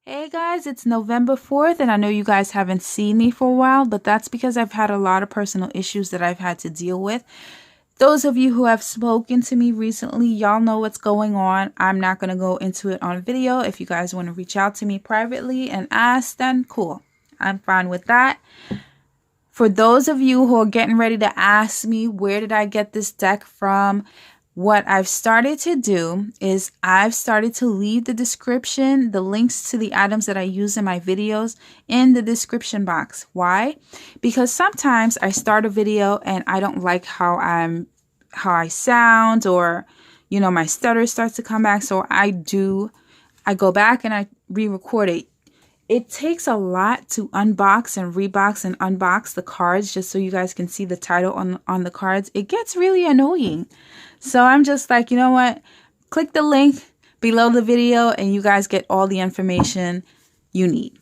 Hey guys, it's November 4th, and I know you guys haven't seen me for a while, but that's because I've had a lot of personal issues that I've had to deal with. Those of you who have spoken to me recently, y'all know what's going on. I'm not going to go into it on video. If you guys want to reach out to me privately and ask, then cool. I'm fine with that. For those of you who are getting ready to ask me, where did I get this deck from? What I've started to do is I've started to leave the description, the links to the items that I use in my videos in the description box. Why? Because sometimes I start a video and I don't like how I sound, or my stutter starts to come back. So I go back and I re-record it. It takes a lot to unbox and rebox and unbox the cards just so you guys can see the title on the cards. It gets really annoying. So I'm just like, you know what? Click the link below the video and you guys get all the information you need.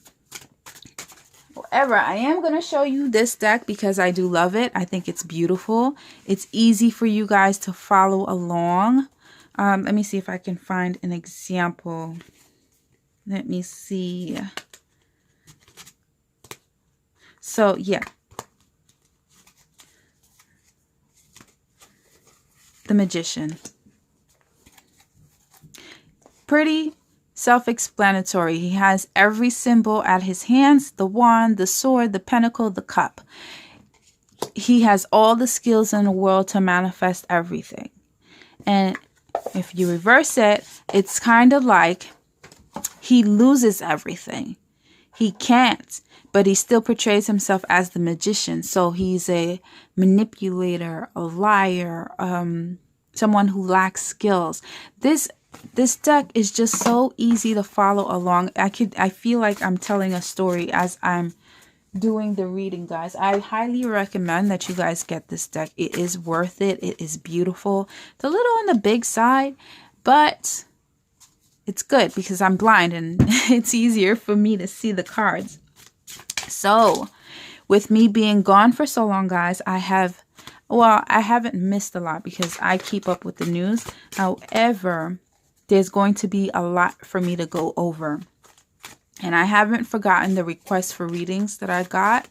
However, I am going to show you this deck because I do love it. I think it's beautiful. It's easy for you guys to follow along. Let me see if I can find an example. Let me see. So, yeah. The Magician. Pretty self-explanatory. He has every symbol at his hands: the wand, the sword, the pentacle, the cup. He has all the skills in the world to manifest everything. And if you reverse it, it's kind of like he loses everything. He can't, but he still portrays himself as the magician. So he's a manipulator, a liar, someone who lacks skills. This deck is just so easy to follow along. I feel like I'm telling a story as I'm doing the reading, guys. I highly recommend that you guys get this deck. It is worth it. It is beautiful. It's a little on the big side, but it's good because I'm blind and it's easier for me to see the cards. So, with me being gone for so long, guys, I haven't missed a lot because I keep up with the news. However, there's going to be a lot for me to go over. And I haven't forgotten the requests for readings that I got.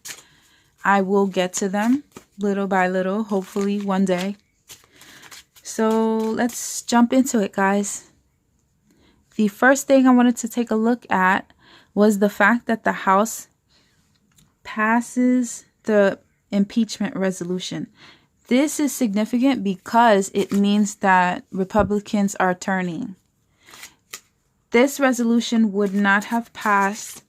I will get to them little by little, hopefully one day. So, let's jump into it, guys. The first thing I wanted to take a look at was the fact that the House passes the impeachment resolution. This is significant because it means that Republicans are turning. This resolution would not have passed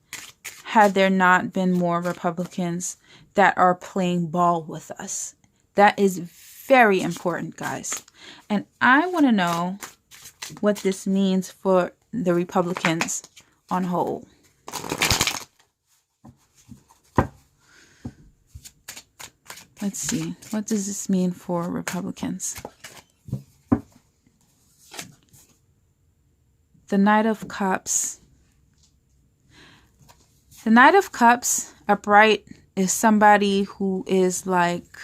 had there not been more Republicans that are playing ball with us. That is very important, guys. And I want to know what this means for the Republicans on whole. Let's see. What does this mean for Republicans? The Knight of Cups. The Knight of Cups upright is somebody who is like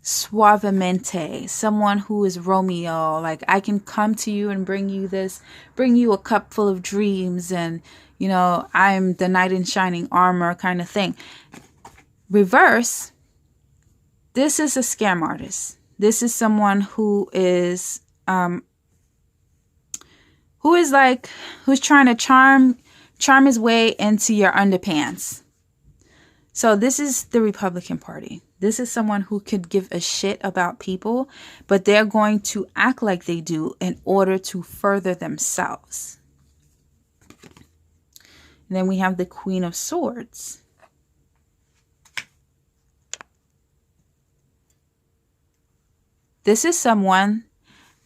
suavemente, someone who is Romeo. Like, I can come to you and bring you a cup full of dreams, and I'm the knight in shining armor kind of thing. Reverse. This is a scam artist. This is someone who's trying to charm his way into your underpants. So this is the Republican Party. This is someone who could give a shit about people, but they're going to act like they do in order to further themselves. And then we have the Queen of Swords. This is someone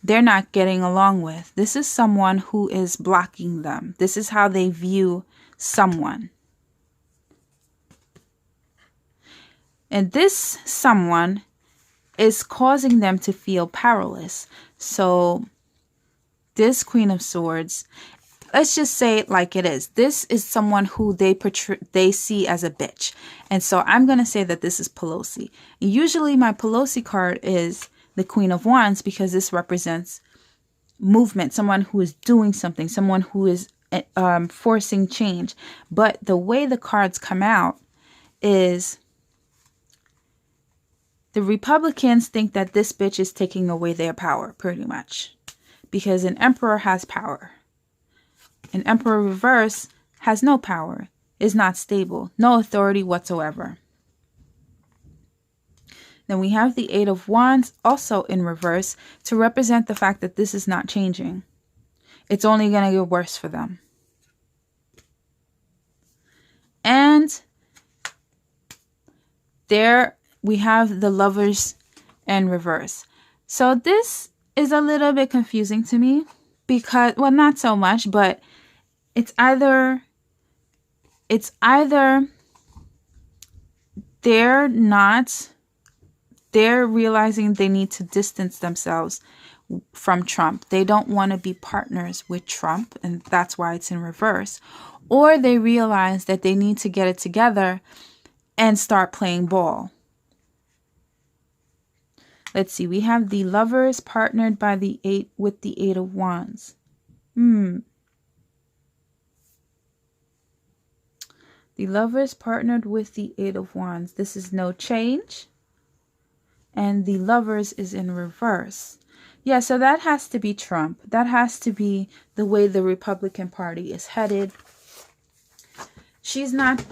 they're not getting along with. This is someone who is blocking them. This is how they view someone. And this someone is causing them to feel powerless. So this Queen of Swords, let's just say it like it is. This is someone who they see as a bitch. And so I'm going to say that this is Pelosi. And usually my Pelosi card is the Queen of Wands because this represents movement, someone who is doing something, someone who is forcing change. But the way the cards come out is the Republicans think that this bitch is taking away their power, pretty much. Because an emperor has power. An emperor reverse has no power, is not stable, no authority whatsoever. Then we have the Eight of Wands also in reverse to represent the fact that this is not changing. It's only going to get worse for them. And there we have the Lovers in reverse. So this is a little bit confusing to me because, well, not so much, but it's either they're realizing they need to distance themselves from Trump. They don't want to be partners with Trump, and that's why it's in reverse. Or they realize that they need to get it together and start playing ball. Let's see. We have the Lovers partnered by the with the Eight of Wands. The Lovers partnered with the Eight of Wands. This is no change. And the Lovers is in reverse. Yeah, so that has to be Trump. That has to be the way the Republican Party is headed.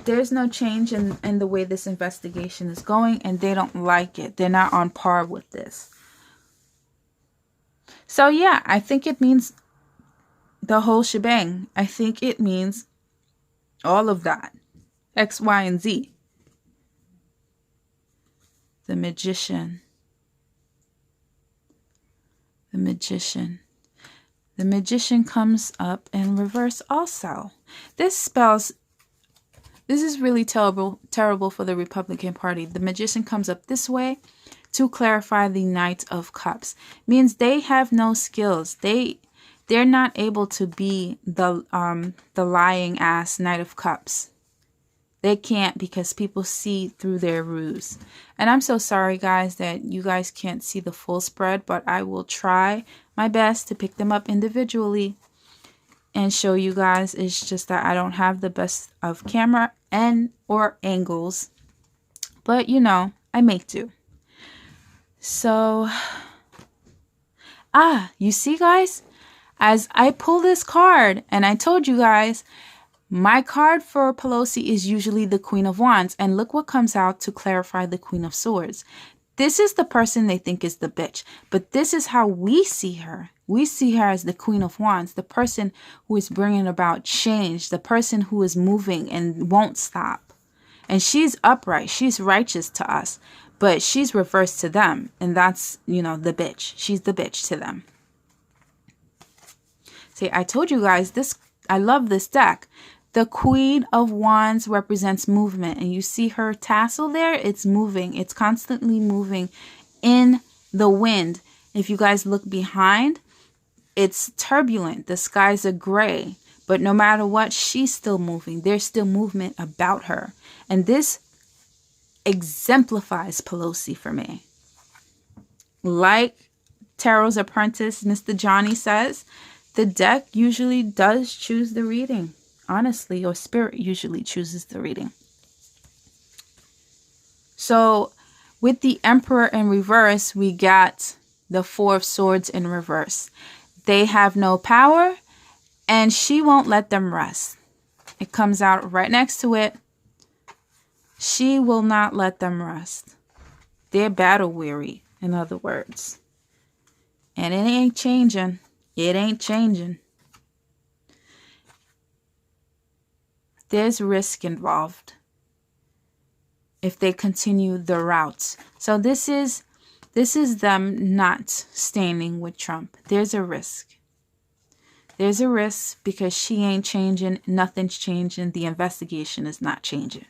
There's no change in the way this investigation is going, and they don't like it. They're not on par with this. So yeah, I think it means the whole shebang. I think it means all of that. X, Y, and Z. The Magician. The Magician. The Magician comes up in reverse also. This is really terrible for the Republican Party. The Magician comes up this way to clarify the Knight of Cups. Means they have no skills. They're not able to be the lying ass Knight of Cups. They can't because people see through their ruse. And I'm so sorry, guys, that you guys can't see the full spread, but I will try my best to pick them up individually and show you guys. It's just that I don't have the best of camera or angles. But, you know, I make do. So, you see, guys? As I pull this card, and I told you guys, my card for Pelosi is usually the Queen of Wands. And look what comes out to clarify the Queen of Swords. This is the person they think is the bitch. But this is how we see her. We see her as the Queen of Wands. The person who is bringing about change. The person who is moving and won't stop. And she's upright. She's righteous to us. But she's reversed to them. And that's, the bitch. She's the bitch to them. See, I told you guys, I love this deck. The Queen of Wands represents movement. And you see her tassel there? It's moving. It's constantly moving in the wind. If you guys look behind, it's turbulent. The skies are gray. But no matter what, she's still moving. There's still movement about her. And this exemplifies Pelosi for me. Like Tarot's Apprentice, Mr. Johnny says, the deck usually does choose the reading. Honestly, or spirit usually chooses the reading. So with the Emperor in reverse, we got the Four of Swords in reverse. They have no power, and she won't let them rest. It comes out right next to it. She will not let them rest. They're battle weary, in other words. And it ain't changing. It ain't changing. There's risk involved if they continue the route. So this is them not standing with Trump. There's a risk. There's a risk because she ain't changing. Nothing's changing. The investigation is not changing.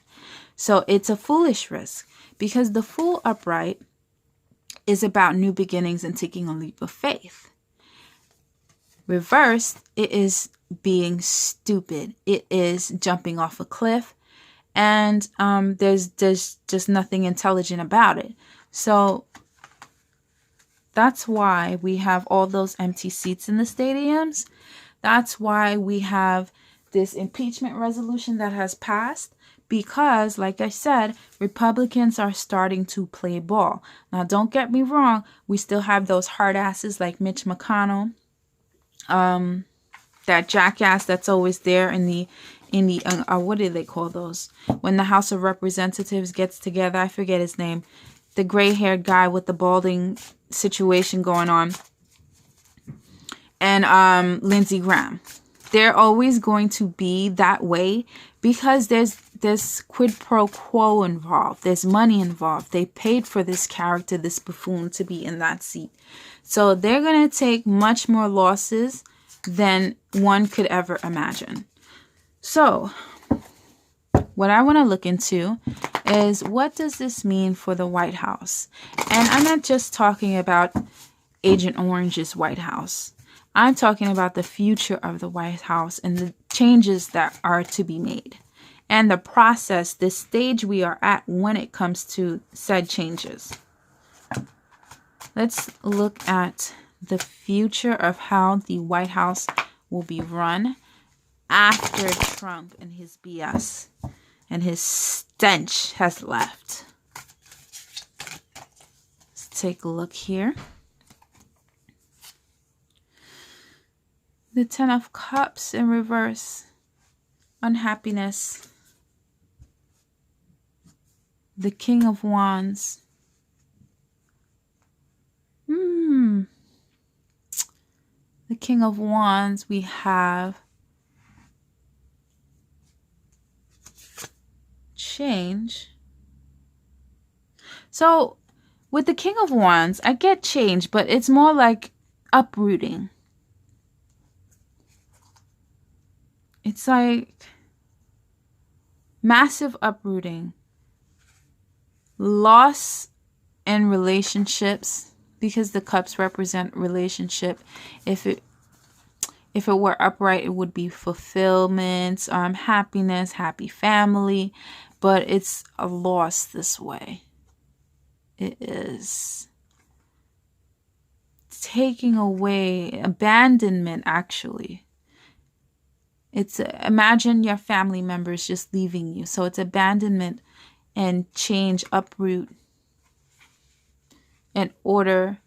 So it's a foolish risk because the Fool upright is about new beginnings and taking a leap of faith. Reversed, it is being stupid. It is jumping off a cliff, and there's just nothing intelligent about it. So that's why we have all those empty seats in the stadiums. That's why we have this impeachment resolution that has passed, because, like I said, Republicans are starting to play ball. Now, don't get me wrong. We still have those hard asses like Mitch McConnell, that jackass that's always there in the what do they call those? When the House of Representatives gets together, I forget his name. The gray-haired guy with the balding situation going on. And Lindsey Graham. They're always going to be that way because there's quid pro quo involved. There's money involved. They paid for this character, this buffoon, to be in that seat. So they're going to take much more losses than one could ever imagine. So what I want to look into is, what does this mean for the White House? And I'm not just talking about Agent Orange's White House. I'm talking about the future of the White House and the changes that are to be made. And the process, the stage we are at when it comes to said changes. Let's look at the future of how the White House will be run after Trump and his BS and his stench has left. Let's take a look here. The Ten of Cups in reverse. Unhappiness. The King of Wands. The King of Wands, we have change. So with the King of Wands, I get change, but it's more like uprooting. It's like massive uprooting, loss in relationships, because the cups represent relationship. If it were upright, it would be fulfillment, happiness, happy family, but it's a loss this way. It is taking away, abandonment, actually. It's imagine your family members just leaving you. So it's abandonment and change, uproot, in order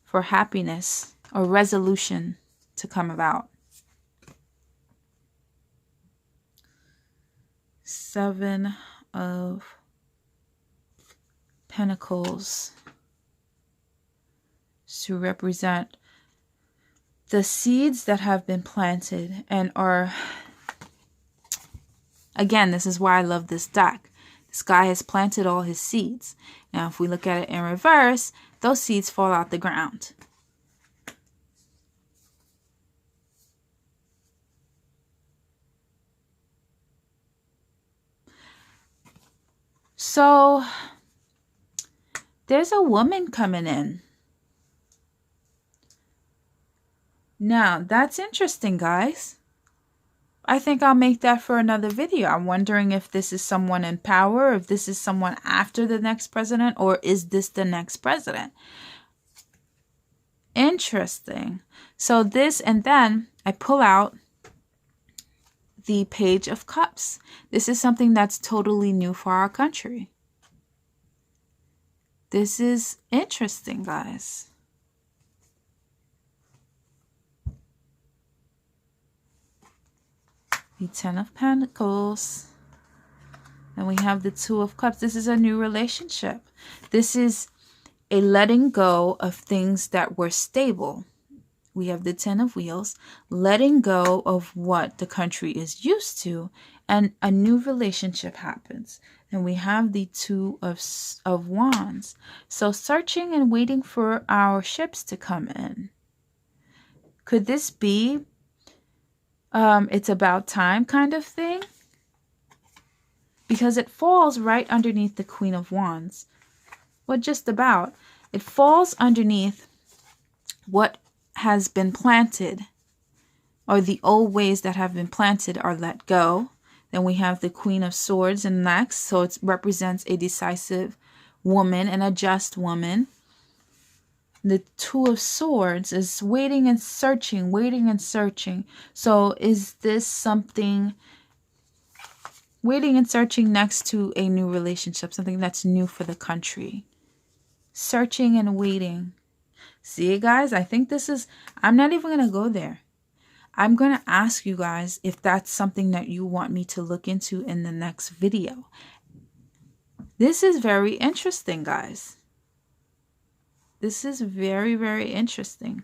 for happiness or resolution to come about. 7 of Pentacles to represent the seeds that have been planted and are, again, this is why I love this deck. This guy has planted all his seeds. Now, if we look at it in reverse, those seeds fall out the ground. So, there's a woman coming in. Now, that's interesting, guys. I think I'll make that for another video. I'm wondering if this is someone in power, if this is someone after the next president, or is this the next president? Interesting. So this, and then I pull out the Page of Cups. This is something that's totally new for our country. This is interesting, guys. The Ten of Pentacles. And we have the Two of Cups. This is a new relationship. This is a letting go of things that were stable. We have the Ten of Wheels, letting go of what the country is used to, and a new relationship happens. And we have the Two of Wands. So searching and waiting for our ships to come in. Could this be it's about time kind of thing? Because it falls right underneath the Queen of Wands. Well, just about. It falls underneath what has been planted, or the old ways that have been planted are let go. Then we have the Queen of Swords in next. So it represents a decisive woman and a just woman. The Two of Swords is waiting and searching, waiting and searching. So is this something, waiting and searching next to a new relationship, something that's new for the country? Searching and waiting. See, guys, I think this is, I'm not even going to go there. I'm going to ask you guys if that's something that you want me to look into in the next video. This is very interesting, guys. This is very, very interesting.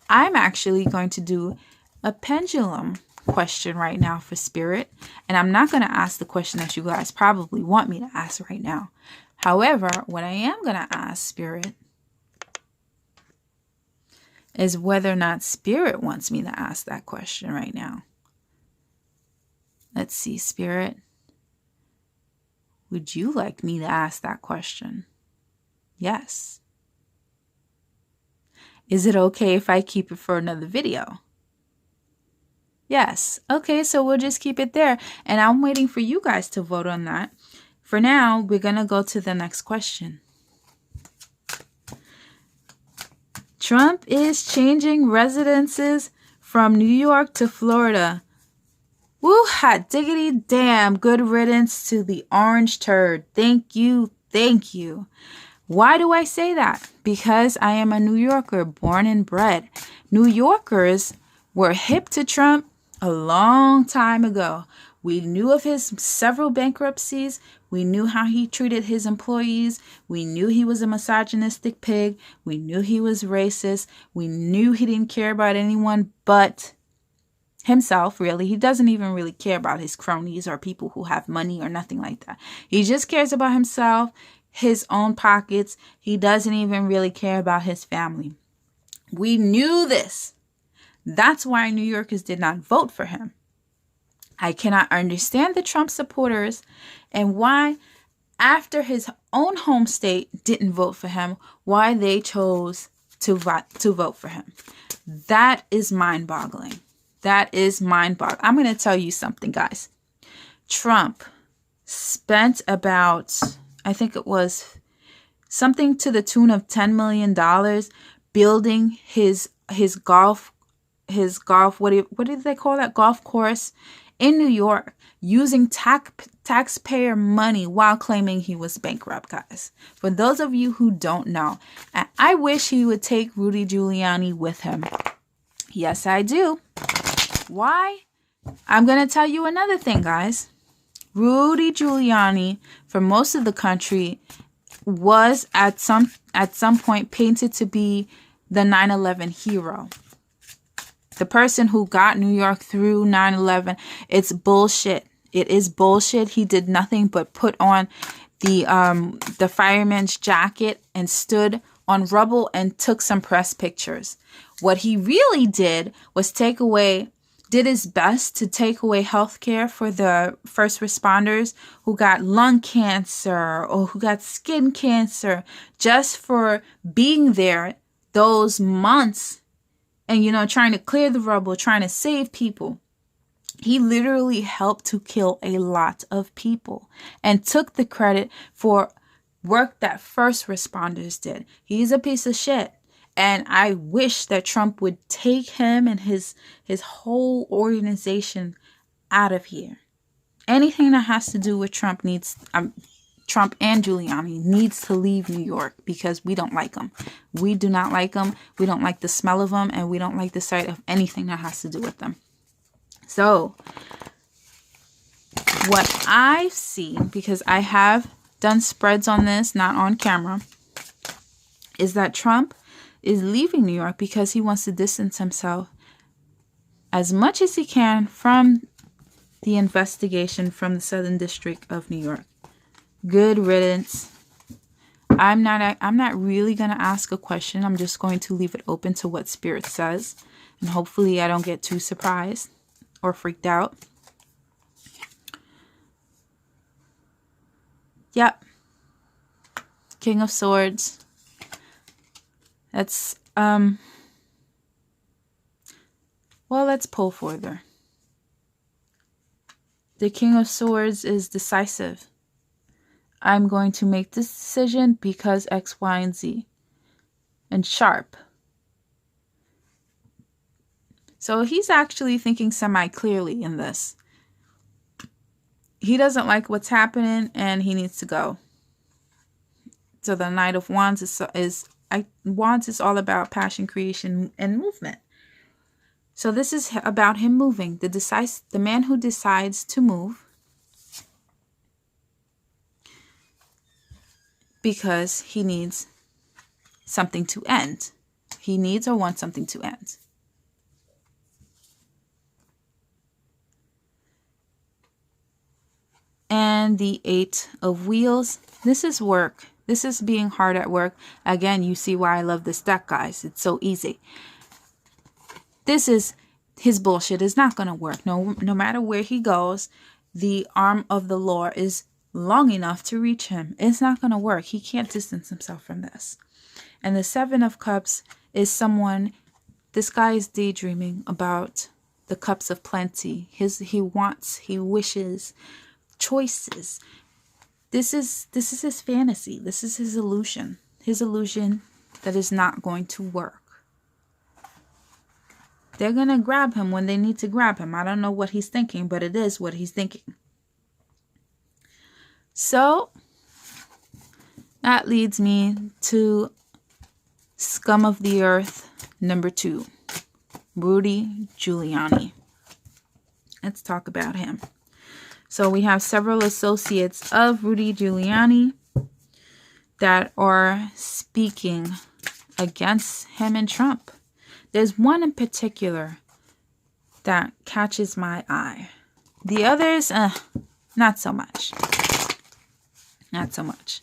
I'm actually going to do a pendulum question right now for Spirit. And I'm not going to ask the question that you guys probably want me to ask right now. However, what I am going to ask Spirit is whether or not Spirit wants me to ask that question right now. Let's see, Spirit. Would you like me to ask that question? Yes. Is it okay if I keep it for another video? Yes. Okay, so we'll just keep it there. And I'm waiting for you guys to vote on that. For now, we're going to go to the next question. Trump is changing residences from New York to Florida. Woo, hot diggity damn. Good riddance to the orange turd. Thank you. Thank you. Why do I say that? Because I am a New Yorker, born and bred. New Yorkers were hip to Trump a long time ago. We knew of his several bankruptcies. We knew how he treated his employees. We knew he was a misogynistic pig. We knew he was racist. We knew he didn't care about anyone but himself, really. He doesn't even really care about his cronies or people who have money or nothing like that. He just cares about himself, his own pockets. He doesn't even really care about his family. We knew this. That's why New Yorkers did not vote for him. I cannot understand the Trump supporters and why, after his own home state didn't vote for him, why they chose to vote for him. That is mind-boggling. That is mind-boggling. I'm going to tell you something, guys. Trump spent about, I think it was something to the tune of $10 million building his golf, what did they call that? Golf course in New York, using taxpayer money while claiming he was bankrupt, guys. For those of you who don't know, I wish he would take Rudy Giuliani with him. Yes, I do. Why? I'm going to tell you another thing, guys. Rudy Giuliani, for most of the country, was at some point painted to be the 9/11 hero. The person who got New York through 9/11. It's bullshit. It is bullshit. He did nothing but put on the fireman's jacket and stood on rubble and took some press pictures. What he really did was did his best to take away health care for the first responders who got lung cancer or who got skin cancer just for being there those months and, trying to clear the rubble, trying to save people. He literally helped to kill a lot of people and took the credit for work that first responders did. He's a piece of shit. And I wish that Trump would take him and his whole organization out of here. Anything that has to do with Trump and Giuliani needs to leave New York because we don't like them. We do not like them. We don't like the smell of them, and we don't like the sight of anything that has to do with them. So, what I've seen, because I have done spreads on this, not on camera, is that Trump is leaving New York because he wants to distance himself as much as he can from the investigation from the Southern District of New York. Good riddance. I'm not really going to ask a question. I'm just going to leave it open to what Spirit says. And hopefully I don't get too surprised or freaked out. Yep. King of Swords. That's, well, let's pull further. The King of Swords is decisive. I'm going to make this decision because X, Y, and Z. and sharp. So he's actually thinking semi-clearly in this. He doesn't like what's happening and he needs to go. So the Knight of Wands is all about passion, creation, and movement. So this is about him moving. The man who decides to move because he needs something to end. He needs or wants something to end. And the Eight of Wheels. This is work. This is being hard at work. Again, you see why I love this deck, guys. It's so easy. This is his bullshit is not going to work. No matter where he goes, the arm of the law is long enough to reach him. It's not going to work. He can't distance himself from this. And the Seven of Cups is someone, this guy is daydreaming about the cups of plenty. He wants, he wishes, choices. This is his fantasy. This is his illusion. His illusion that is not going to work. They're going to grab him when they need to grab him. I don't know what he's thinking, but it is what he's thinking. So that leads me to Scum of the Earth number 2, Rudy Giuliani. Let's talk about him. So we have several associates of Rudy Giuliani that are speaking against him and Trump. There's one in particular that catches my eye. The others, not so much. Not so much.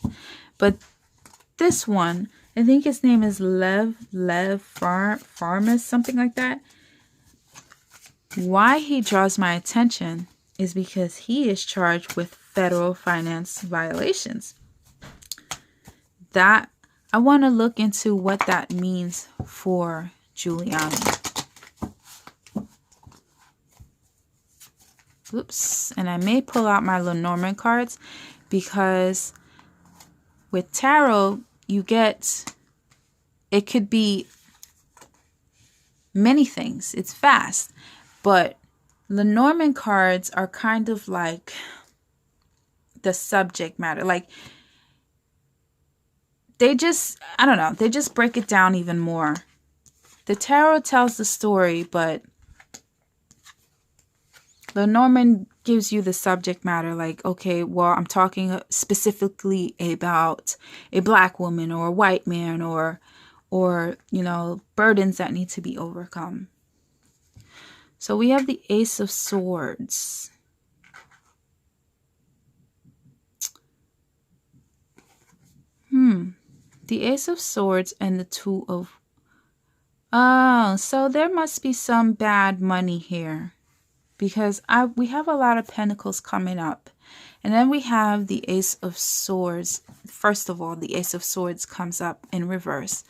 But this one, I think his name is Lev Farmas, something like that. Why he draws my attention is because he is charged with federal finance violations. That I want to look into what that means for Giuliani. Oops. And I may pull out my Lenormand cards because with tarot, you get, it could be many things. It's fast. But Lenormand cards are kind of like the subject matter. Like, they just, I don't know, they just break it down even more. The tarot tells the story, but Lenormand gives you the subject matter. Like, okay, well, I'm talking specifically about a black woman or a white man or you know, burdens that need to be overcome. So we have the Ace of Swords. The Ace of Swords and the Two of... Oh, so there must be some bad money here. Because we have a lot of pentacles coming up. And then we have the Ace of Swords. First of all, the Ace of Swords comes up in reverse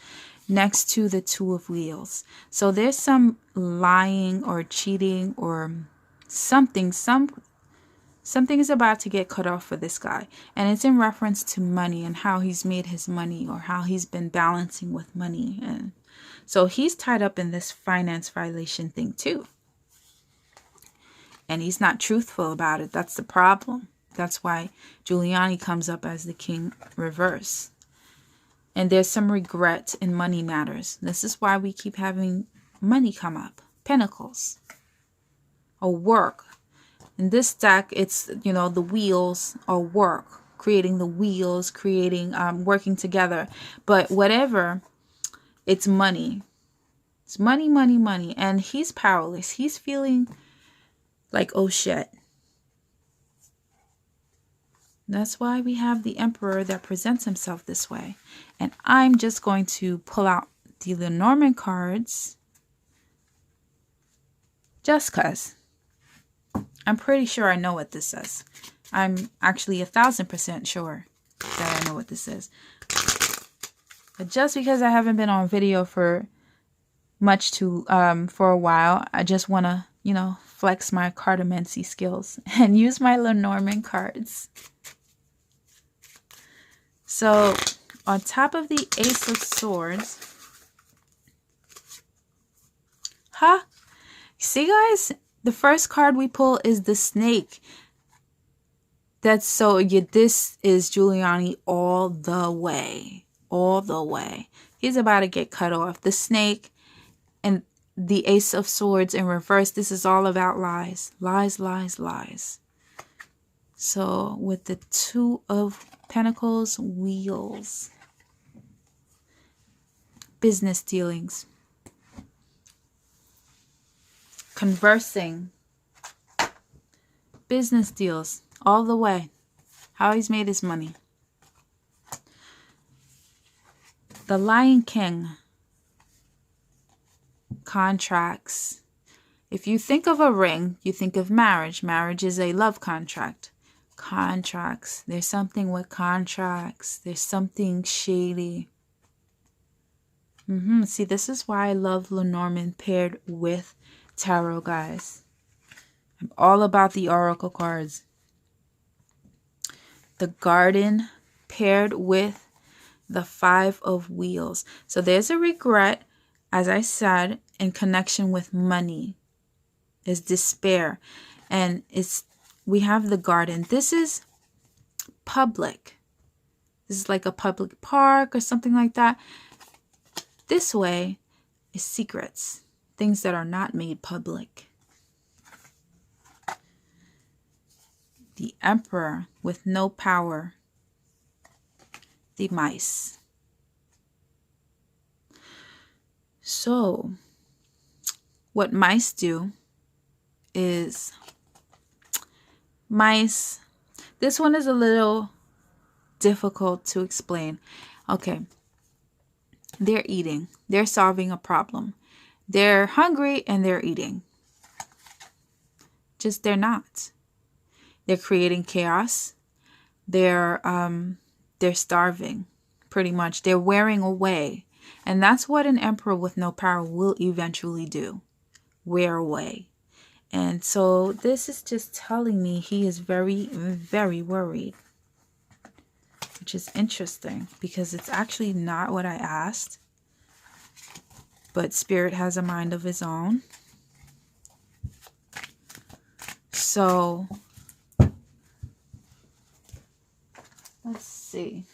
next to the Two of Wheels. So there's some lying or cheating or something. Something is about to get cut off for this guy. And it's in reference to money and how he's made his money or how he's been balancing with money. And so he's tied up in this finance violation thing too. And he's not truthful about it. That's the problem. That's why Giuliani comes up as the king reverse. And there's some regret in money matters. This is why we keep having money come up. Pentacles. Or work. In this deck, it's, you know, the wheels or work. Creating the wheels, creating, working together. But whatever, it's money. It's money, money, money. And he's powerless. He's feeling like, oh shit. That's why we have the Emperor that presents himself this way. And I'm just going to pull out the Lenormand cards. Just because. I'm pretty sure I know what this says. I'm actually 1,000% sure that I know what this is. But just because I haven't been on video for a while, I just want to, you know, flex my cartomancy skills and use my Lenormand cards. So on top of the Ace of Swords, Huh? See, guys? The first card we pull is the snake. That's so, yeah, this is Giuliani all the way. All the way. He's about to get cut off. The snake and the Ace of Swords in reverse. This is all about lies. Lies, lies, lies. So with the Two of Pentacles, wheels. Business dealings. Conversing. Business deals. All the way. How he's made his money. The Lion King. Contracts. If you think of a ring, you think of marriage. Marriage is a love contract. Contracts. There's something with contracts. There's something shady. See, this is why I love Lenormand paired with tarot, guys. I'm all about the oracle cards. The Garden paired with the Five of Wheels. So there's a regret, as I said, in connection with money. There's despair. And we have the garden. This is public. This is like a public park or something like that. This way is secrets. Things that are not made public. The Emperor with no power. The mice. So, what mice do is mice. This one is a little difficult to explain. Okay. They're eating. They're solving a problem. They're hungry and they're eating. Just they're not. They're creating chaos. They're starving, pretty much. They're wearing away. And that's what an emperor with no power will eventually do. Wear away. And so this is just telling me he is very, very worried. Which is interesting because it's actually not what I asked. But Spirit has a mind of his own. So let's see.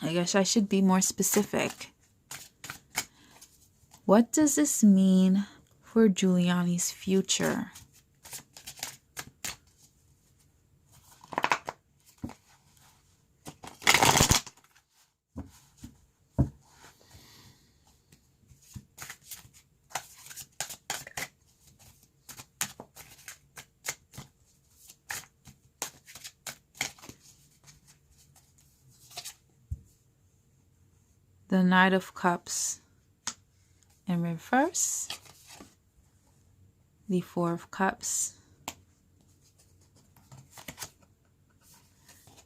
I guess I should be more specific. What does this mean for Giuliani's future? The Knight of Cups in reverse. The Four of Cups.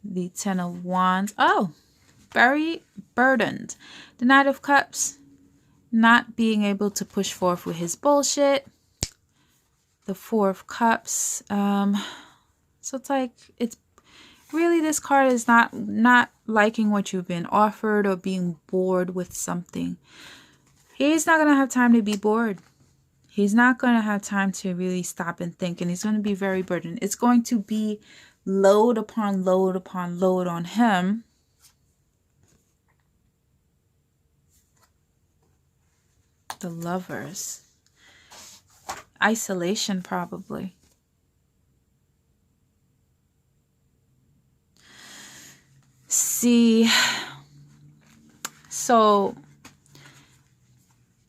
The Ten of Wands. Oh, very burdened. The Knight of Cups, not being able to push forth with his bullshit. The Four of Cups. So it's like, it's really, this card is not liking what you've been offered or being bored with something. He's not going to have time to be bored. He's not going to have time to really stop and think. And he's going to be very burdened. It's going to be load upon load upon load on him. The Lovers. Isolation, probably. See, so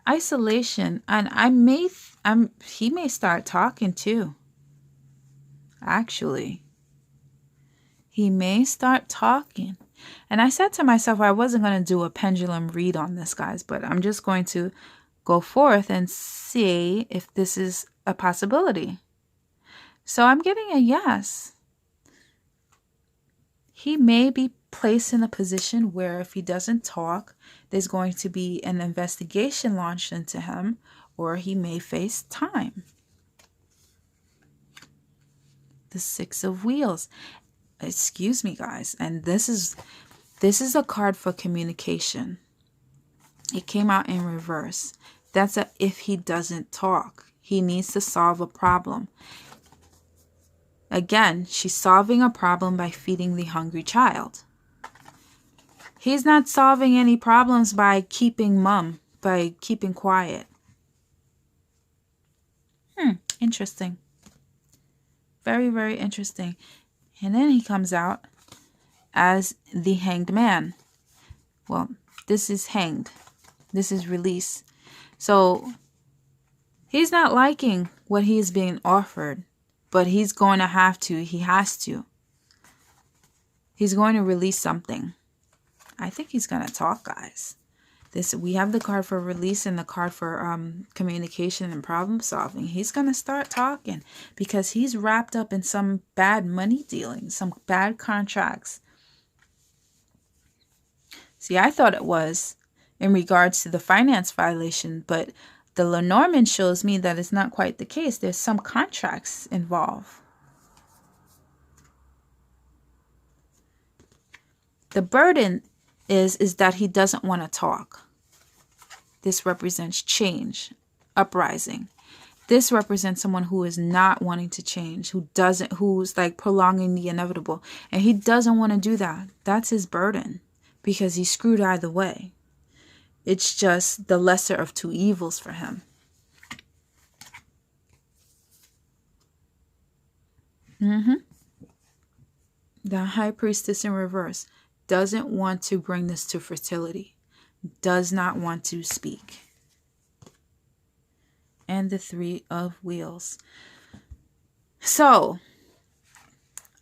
isolation, and he may start talking too. Actually, he may start talking. And I said to myself, I wasn't going to do a pendulum read on this, guys, but I'm just going to go forth and see if this is a possibility. So I'm getting a yes. He may be placed in a position where if he doesn't talk, there's going to be an investigation launched into him, or he may face time. The Six of Wheels. Excuse me, guys. And this is a card for communication. It came out in reverse. That's a if he doesn't talk. He needs to solve a problem. Again, she's solving a problem by feeding the hungry child. He's not solving any problems by keeping mum, by keeping quiet. Interesting. Very, very interesting. And then he comes out as the hanged man. Well, this is hanged. This is release. So he's not liking what he is being offered, but he's going to have to. He has to. He's going to release something. I think he's going to talk, guys. We have the card for release and the card for communication and problem solving. He's going to start talking because he's wrapped up in some bad money dealings, some bad contracts. See, I thought it was in regards to the finance violation, but the Lenormand shows me that it's not quite the case. There's some contracts involved. The burden is that he doesn't want to talk. This represents change, uprising. This represents someone who is not wanting to change, who's like prolonging the inevitable. And he doesn't want to do that. That's his burden because he's screwed either way. It's just the lesser of two evils for him. The High Priestess in reverse doesn't want to bring this to fertility. Does not want to speak. And the Three of Wheels. So,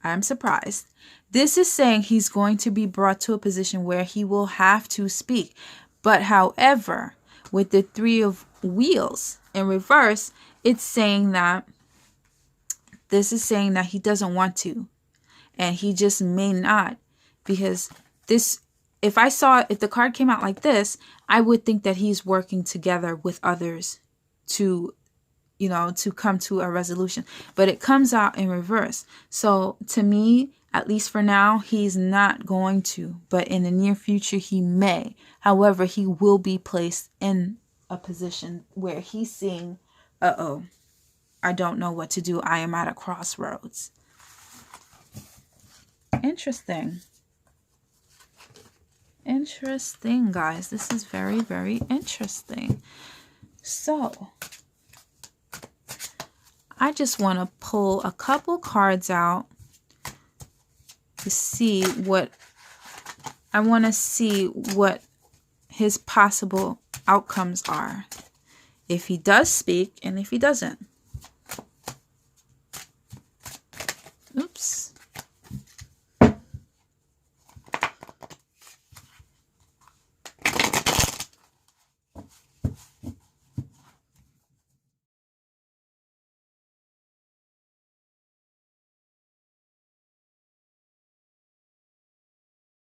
I'm surprised. This is saying he's going to be brought to a position where he will have to speak. But however, with the Three of Wheels in reverse, it's saying that this is saying that he doesn't want to. And he just may not. Because this, if the card came out like this, I would think that he's working together with others to come to a resolution. But it comes out in reverse. So to me, at least for now, he's not going to. But in the near future, he may. However, he will be placed in a position where he's seeing, I don't know what to do. I am at a crossroads. Interesting. Interesting, guys. This is very, very interesting. So, I just want to pull a couple cards out to see what his possible outcomes are. If he does speak and if he doesn't.